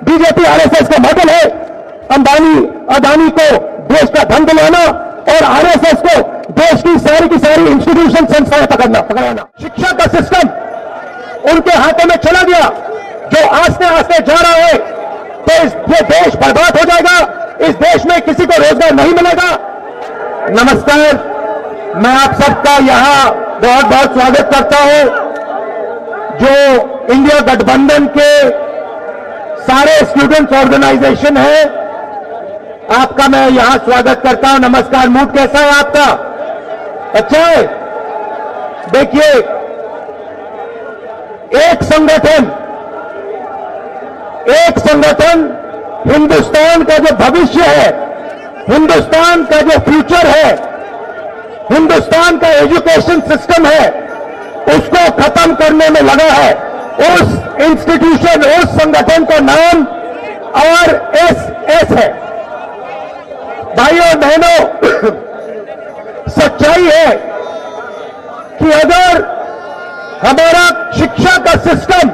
BJP RSS का model है अंबानी अदानी को देश का धन दिलाना और आरएसएस को देश की सारी इंस्टीट्यूशन संस्थाएं पकड़ाना। शिक्षा का सिस्टम उनके हाथों में चला गया जो आस्ते आस्ते जा रहा है तो ये देश बर्बाद हो जाएगा। इस देश में किसी को रोजगार नहीं मिलेगा। नमस्कार, मैं आप सबका यहां बहुत बहुत स्वागत करता हूं। जो इंडिया गठबंधन के सारे स्टूडेंट्स ऑर्गेनाइजेशन है, आपका मैं यहां स्वागत करता हूं। नमस्कार। मूड कैसा है आपका? अच्छा है? देखिए, एक संगठन हिंदुस्तान का जो भविष्य है, हिंदुस्तान का जो फ्यूचर है, हिंदुस्तान का एजुकेशन सिस्टम है, उसको खत्म करने में लगा है। उस इंस्टीट्यूशन, उस संगठन का नाम आरएसएस है। भाइयों और बहनों, सच्चाई है कि अगर हमारा शिक्षा का सिस्टम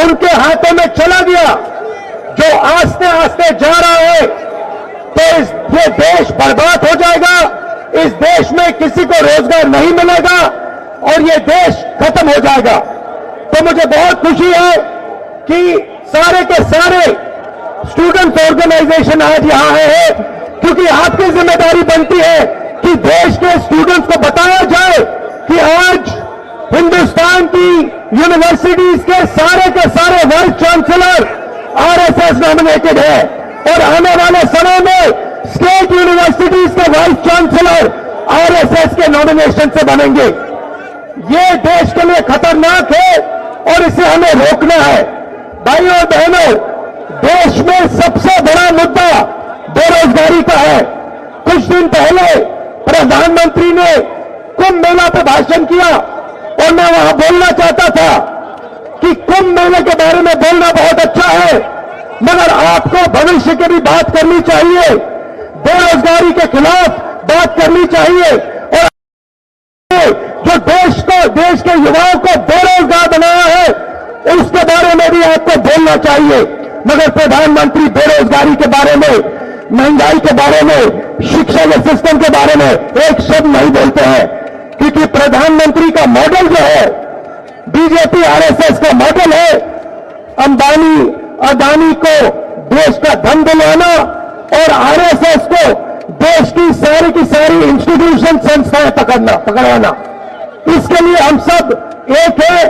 उनके हाथों में चला गया जो आस्ते आस्ते जा रहा है तो ये देश बर्बाद हो जाएगा। इस देश में किसी को रोजगार नहीं मिलेगा और ये देश खत्म हो जाएगा। तो मुझे बहुत खुशी है कि सारे के सारे स्टूडेंट्स ऑर्गेनाइजेशन आज यहां आए हैं, क्योंकि आपकी जिम्मेदारी बनती है कि देश के स्टूडेंट्स को बताया जाए कि आज हिंदुस्तान की यूनिवर्सिटीज के सारे वाइस चांसलर आरएसएस नॉमिनेटेड है और आने वाले समय में स्टेट यूनिवर्सिटीज के वाइस चांसलर आरएसएस के नॉमिनेशन से बनेंगे। ये देश के लिए खतरनाक है और इसे हमें रोकना है। भाइयों और बहनों, देश में सबसे बड़ा मुद्दा बेरोजगारी का है। कुछ दिन पहले प्रधानमंत्री ने कुंभ मेला पर भाषण किया और मैं वहां बोलना चाहता था कि कुंभ मेले के बारे में बोलना बहुत अच्छा है, मगर आपको भविष्य की भी बात करनी चाहिए, बेरोजगारी के खिलाफ बात करनी चाहिए और जो देश के युवाओं को बेरोजगार बनाया है उसके बारे में भी आपको बोलना चाहिए। मगर प्रधानमंत्री बेरोजगारी के बारे में, महंगाई के बारे में, शिक्षा के सिस्टम के बारे में एक शब्द नहीं बोलते हैं, क्योंकि प्रधानमंत्री का मॉडल जो है, बीजेपी आरएसएस का मॉडल है अंबानी अदानी को देश का धन दिलाना और आरएसएस को देश की सारी इंस्टीट्यूशन संस्थाएं पकड़ाना। इसके लिए हम सब एक है।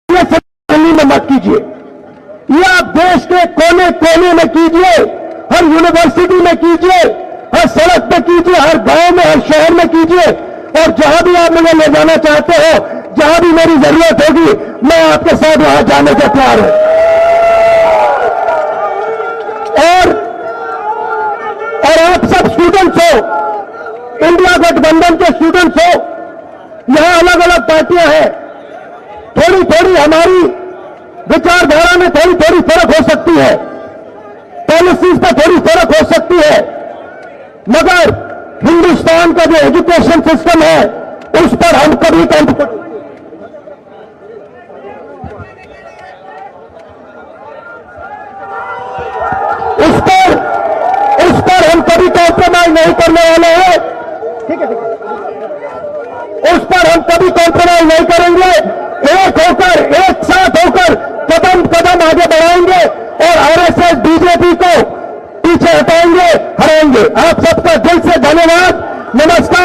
ये सब दिल्ली में मत कीजिए, ये आप देश के कोने कोने में कीजिए, हर यूनिवर्सिटी में कीजिए, हर सड़क पे कीजिए, हर गांव में, हर शहर में कीजिए और जहां भी आप मुझे ले जाना चाहते हो, जहां भी मेरी जरूरत होगी, मैं आपके साथ वहां जाने को तैयार हूं। और आप सब स्टूडेंट्स हो, इंडिया गठबंधन के स्टूडेंट्स हो, यहां अलग अलग पार्टियां हैं, थोड़ी हमारी विचारधारा में थोड़ी फर्क हो सकती है, पॉलिसीज पर थोड़ी फर्क हो सकती है, मगर हिंदुस्तान का जो एजुकेशन सिस्टम है उस पर हम कभी कॉम्प्रोमाइज नहीं करने वाले हैं। ठीक है, उस पर हम कभी कॉम्प्रोमाइज नहीं करेंगे। एक होकर, एक साथ होकर कदम आगे बढ़ाएंगे और आरएसएस बीजेपी को पीछे हटाएंगे, हराएंगे। आप सबका दिल से धन्यवाद। नमस्कार।